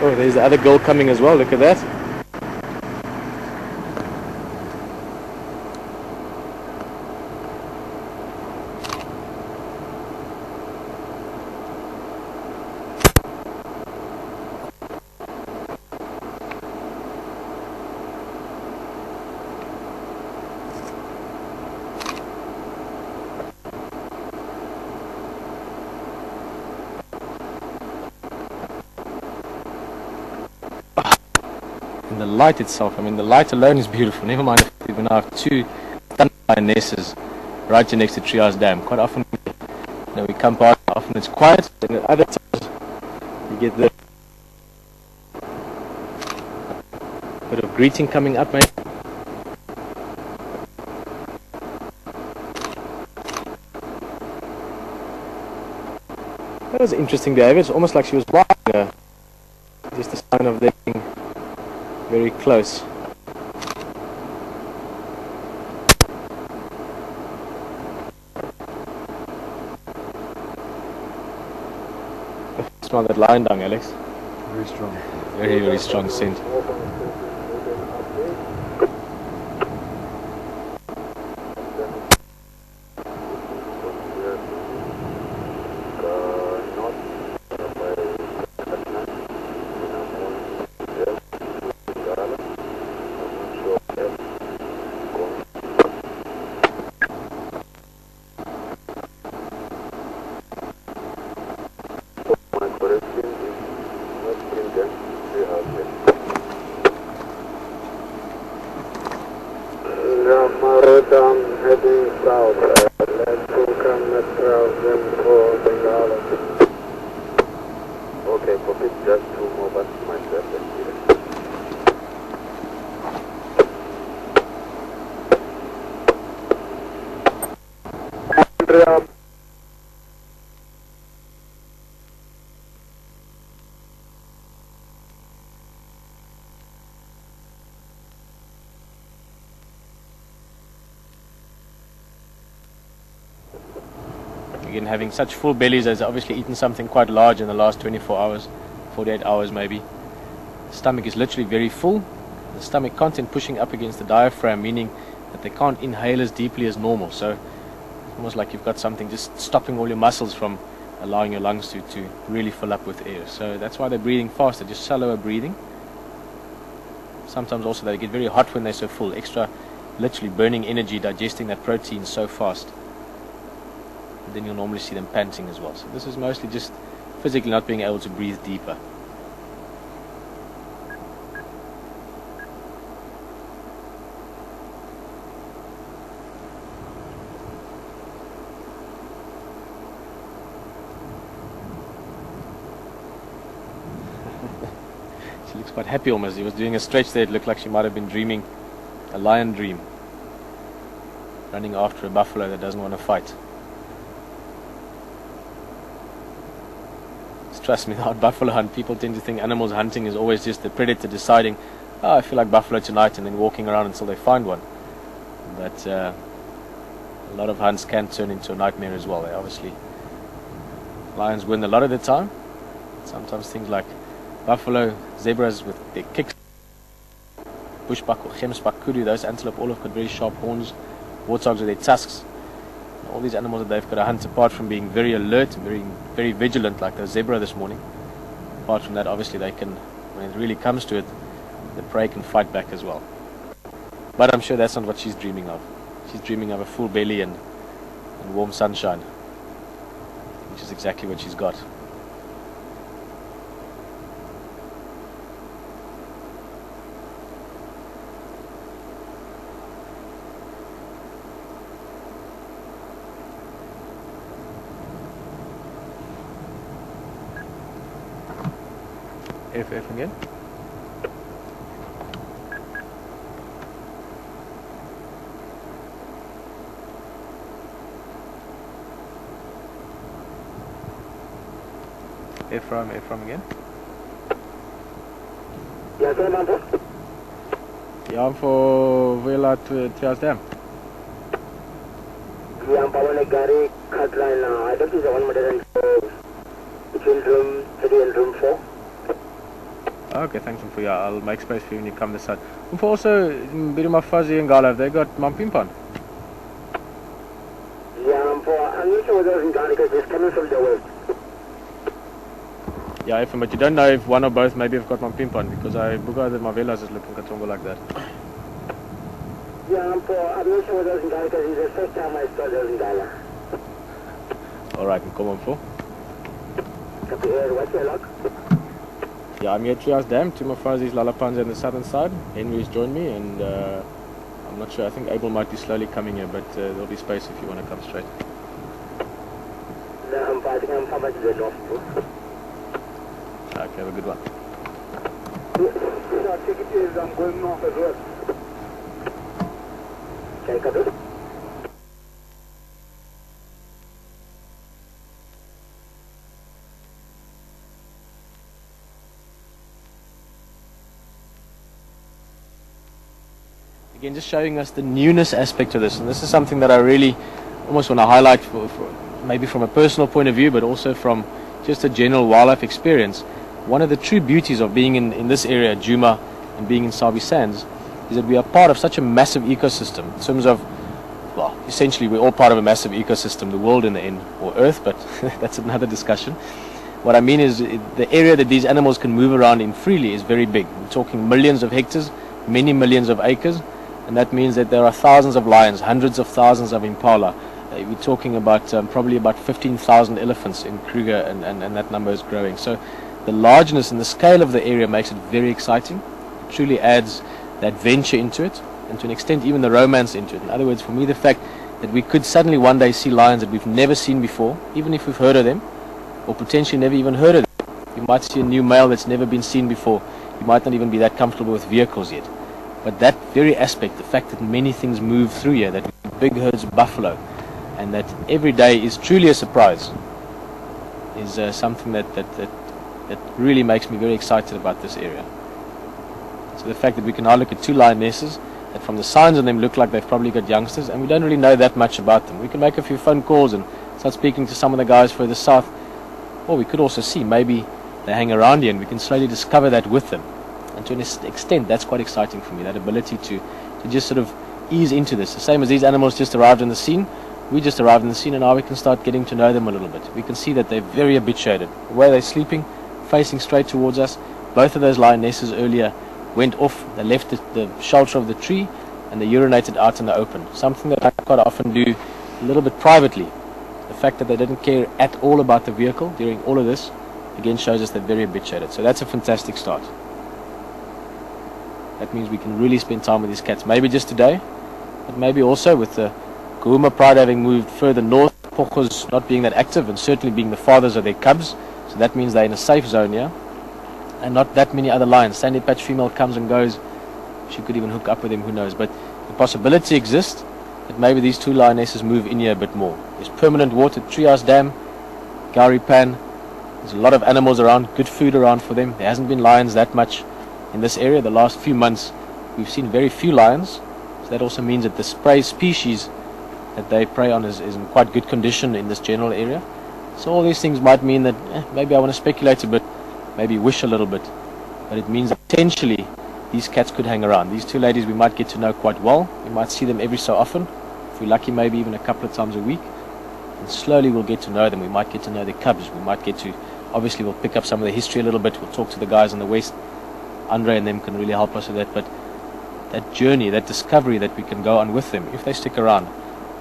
Oh, there's the other girl coming as well. Look at that. And the light itself, I mean, the light alone is beautiful. Never mind if we now have two stunning lionesses right here next to Trias Dam. Quite often, we come past, often it's quiet, and at other times you get the bit of greeting coming up, mate. That was interesting behavior. It's almost like she was watching her. Just a sign of them being very close. Smell that lion dung, Alex. Very strong. Very, very strong scent. I'm heading south. Let's go come across them for Bengala. Okay, copy. Just 2 more buses myself. Again, having such full bellies, has obviously eaten something quite large in the last 24 hours, 48 hours maybe. The stomach is literally very full. The stomach content pushing up against the diaphragm, meaning that they can't inhale as deeply as normal. So it's almost like you've got something just stopping all your muscles from allowing your lungs to really fill up with air. So that's why they're breathing faster, just shallower breathing. Sometimes also they get very hot when they're so full, extra literally burning energy, digesting that protein so fast. And then you'll normally see them panting as well. So this is mostly just physically not being able to breathe deeper. She looks quite happy almost. She was doing a stretch there. It looked like she might have been dreaming a lion dream, running after a buffalo that doesn't want to fight. Trust me, the buffalo hunt, people tend to think animals hunting is always just the predator deciding, oh, I feel like buffalo tonight, and then walking around until they find one. But a lot of hunts can turn into a nightmare as well. They obviously, lions win a lot of the time. Sometimes things like buffalo, zebras with their kicks, bushbuck or gemsbuck, kudu, those antelope all have got very sharp horns, warthogs with their tusks. All these animals that they've got to hunt, apart from being very alert and very vigilant, like the zebra this morning, apart from that, obviously they can, when it really comes to it, the prey can fight back as well. But I'm sure that's not what she's dreaming of. She's dreaming of a full belly and warm sunshine, which is exactly what she's got. F again. F from again. Ja, I'm for Villa to Trias Dam. I'm Pawan Gari Khatlaina. I don't think the one modern between room 3 and room 4. Okay, thanks for you. I'll make space for you when you come this side. And for also, Biruma Fuzzy and Gala, have they got Mampimpan? Yeah, I'm not sure whether it's Ghana because it's coming from the west. Yeah, but you don't know if one or both maybe have got Mampimpan, because Buga the Mavelas is looking Katongo like that. Yeah, I'm not sure whether it's Ghana because it's the first time I saw those in Ghana. Alright, come on for. What's your luck? Yeah, I'm here at Trias Dam. Two of Fuzzy's Lalapans on the southern side. Henry's joined me, and I'm not sure. I think Abel might be slowly coming here, but there'll be space if you want to come straight. No, I think I'm coming to the north. Okay, have a good one. So, ticket is I'm going north as well. Check out it. Again, just showing us the newness aspect of this, and this is something that I really almost want to highlight for maybe from a personal point of view, but also from just a general wildlife experience. One of the true beauties of being in this area, Djuma, and being in Sabi Sands, is that we are part of such a massive ecosystem in terms of, well, essentially we're all part of a massive ecosystem, the world in the end, or Earth, but that's another discussion. What I mean is the area that these animals can move around in freely is very big. We're talking millions of hectares, many millions of acres. And that means that there are thousands of lions, hundreds of thousands of impala. We're talking about probably about 15,000 elephants in Kruger, and that number is growing. So the largeness and the scale of the area makes it very exciting. It truly adds that venture into it, and to an extent even the romance into it. In other words, for me, the fact that we could suddenly one day see lions that we've never seen before, even if we've heard of them, or potentially never even heard of them. You might see a new male that's never been seen before. You might not even be that comfortable with vehicles yet. But that very aspect, the fact that many things move through here, that big herds of buffalo, and that every day is truly a surprise, is something that really makes me very excited about this area. So the fact that we can now look at two lionesses, that from the signs on them look like they've probably got youngsters, and we don't really know that much about them. We can make a few phone calls and start speaking to some of the guys further south, or we could also see maybe they hang around here and we can slowly discover that with them. And to an extent, that's quite exciting for me, that ability to just sort of ease into this. The same as these animals just arrived on the scene, we just arrived on the scene, and now we can start getting to know them a little bit. We can see that they're very habituated. The way they're sleeping, facing straight towards us. Both of those lionesses earlier went off, they left the shelter of the tree, and they urinated out in the open. Something that I quite often do a little bit privately. The fact that they didn't care at all about the vehicle during all of this, again shows us they're very habituated. So that's a fantastic start. That means we can really spend time with these cats. Maybe just today, but maybe also with the Kahuma Pride having moved further north, Pochos not being that active, and certainly being the fathers of their cubs. So that means they're in a safe zone here. And not that many other lions. Sandy Patch female comes and goes. She could even hook up with him, who knows. But the possibility exists that maybe these two lionesses move in here a bit more. There's permanent water, Trias Dam, Gowrie Pan. There's a lot of animals around, good food around for them. There hasn't been lions that much in this area. The last few months we've seen very few lions, so that also means that the prey species that they prey on is in quite good condition in this general area. So all these things might mean that maybe I want to speculate a bit, maybe wish a little bit, but it means that potentially these cats could hang around. These two ladies we might get to know quite well. We might see them every so often, if we're lucky, maybe even a couple of times a week, and slowly we'll get to know them. We might get to know their cubs. We might get to, obviously we'll pick up some of the history a little bit. We'll talk to the guys in the west. Andre and them can really help us with that, but that journey, that discovery that we can go on with them, if they stick around,